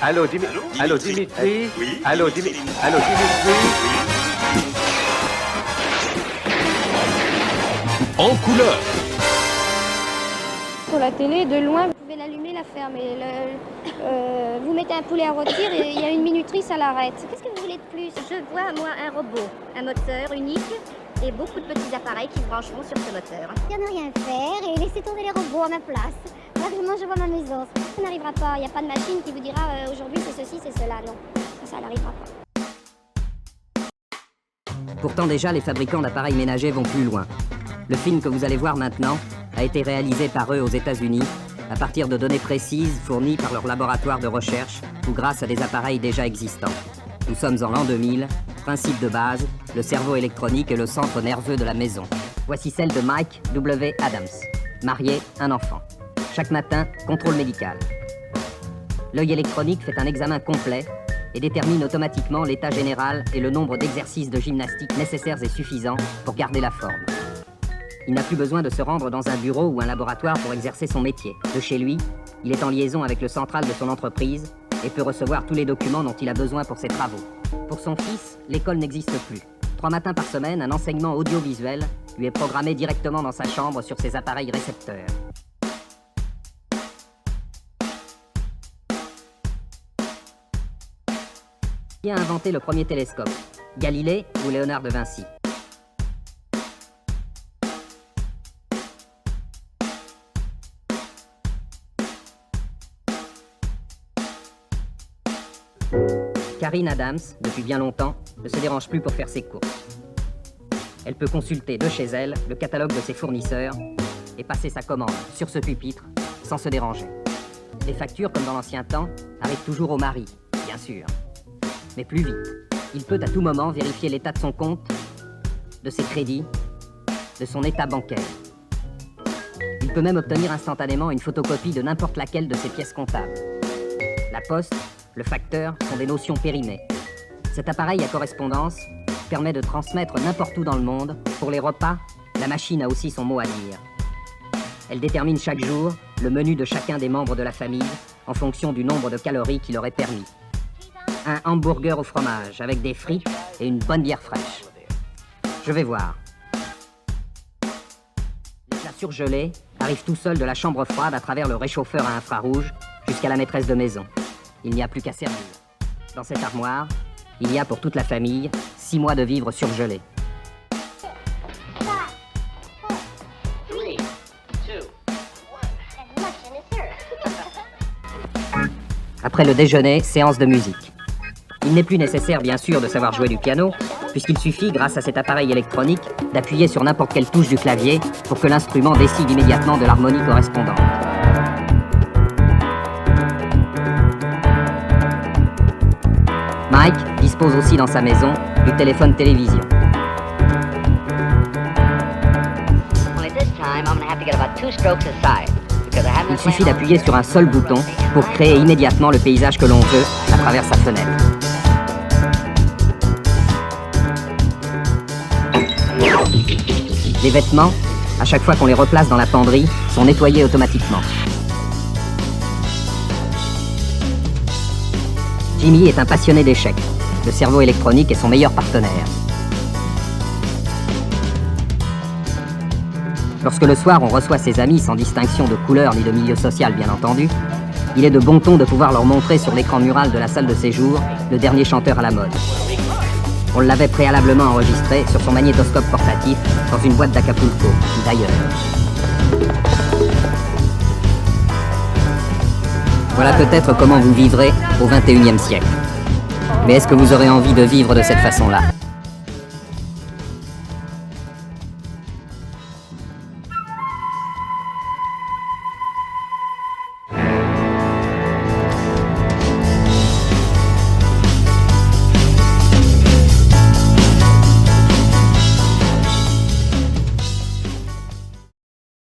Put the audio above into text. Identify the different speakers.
Speaker 1: Allô, Dimitri. Allô, Dimitri.
Speaker 2: Oui.
Speaker 1: Allô, Dimitri. Allô, Dimitri.
Speaker 3: En couleur.
Speaker 4: Sur la télé, de loin, vous pouvez l'allumer, la fermer. Vous mettez un poulet à rôtir et il y a une minuterie, ça l'arrête. Qu'est-ce que vous voulez de plus? Je vois, moi, un robot, un moteur unique et beaucoup de petits appareils qui se brancheront sur ce moteur.
Speaker 5: Il n'y a rien à faire et laissez tourner les robots à ma place. Largement, je vois ma maison. Ça n'arrivera pas. Il n'y a pas de machine qui vous dira aujourd'hui c'est ceci, c'est cela. Non, ça n'arrivera pas.
Speaker 6: Pourtant déjà, les fabricants d'appareils ménagers vont plus loin. Le film que vous allez voir maintenant a été réalisé par eux aux États-Unis à partir de données précises fournies par leur laboratoire de recherche ou grâce à des appareils déjà existants. Nous sommes en l'an 2000, principe de base, le cerveau électronique est le centre nerveux de la maison. Voici celle de Mike W. Adams, marié, un enfant. Chaque matin, contrôle médical. L'œil électronique fait un examen complet et détermine automatiquement l'état général et le nombre d'exercices de gymnastique nécessaires et suffisants pour garder la forme. Il n'a plus besoin de se rendre dans un bureau ou un laboratoire pour exercer son métier. De chez lui, il est en liaison avec le central de son entreprise et peut recevoir tous les documents dont il a besoin pour ses travaux. Pour son fils, l'école n'existe plus. 3 matins par semaine, un enseignement audiovisuel lui est programmé directement dans sa chambre sur ses appareils récepteurs. Qui a inventé le premier télescope? Galilée ou Léonard de Vinci? Karine Adams, depuis bien longtemps, ne se dérange plus pour faire ses courses. Elle peut consulter de chez elle le catalogue de ses fournisseurs et passer sa commande sur ce pupitre sans se déranger. Les factures, comme dans l'ancien temps, arrivent toujours au mari, bien sûr. Mais plus vite, il peut à tout moment vérifier l'état de son compte, de ses crédits, de son état bancaire. Il peut même obtenir instantanément une photocopie de n'importe laquelle de ses pièces comptables. La poste, le facteur sont des notions périmées. Cet appareil à correspondance permet de transmettre n'importe où dans le monde. Pour les repas, la machine a aussi son mot à dire. Elle détermine chaque jour le menu de chacun des membres de la famille en fonction du nombre de calories qui leur est permis. Un hamburger au fromage avec des frites et une bonne bière fraîche. Je vais voir. Les plats surgelés arrivent tout seuls de la chambre froide à travers le réchauffeur à infrarouge jusqu'à la maîtresse de maison. Il n'y a plus qu'à servir. Dans cette armoire, il y a pour toute la famille 6 mois de vivres surgelés. Après le déjeuner, séance de musique. Il n'est plus nécessaire, bien sûr, de savoir jouer du piano, puisqu'il suffit, grâce à cet appareil électronique, d'appuyer sur n'importe quelle touche du clavier pour que l'instrument décide immédiatement de l'harmonie correspondante. Mike dispose aussi dans sa maison du téléphone-télévision. Il suffit d'appuyer sur un seul bouton pour créer immédiatement le paysage que l'on veut à travers sa fenêtre. Les vêtements, à chaque fois qu'on les replace dans la penderie, sont nettoyés automatiquement. Jimmy est un passionné d'échecs. Le cerveau électronique est son meilleur partenaire. Lorsque le soir on reçoit ses amis sans distinction de couleur ni de milieu social bien entendu, il est de bon ton de pouvoir leur montrer sur l'écran mural de la salle de séjour le dernier chanteur à la mode. On l'avait préalablement enregistré sur son magnétoscope portatif dans une boîte d'Acapulco, d'ailleurs. Voilà peut-être comment vous vivrez au XXIe siècle. Mais est-ce que vous aurez envie de vivre de cette façon-là ?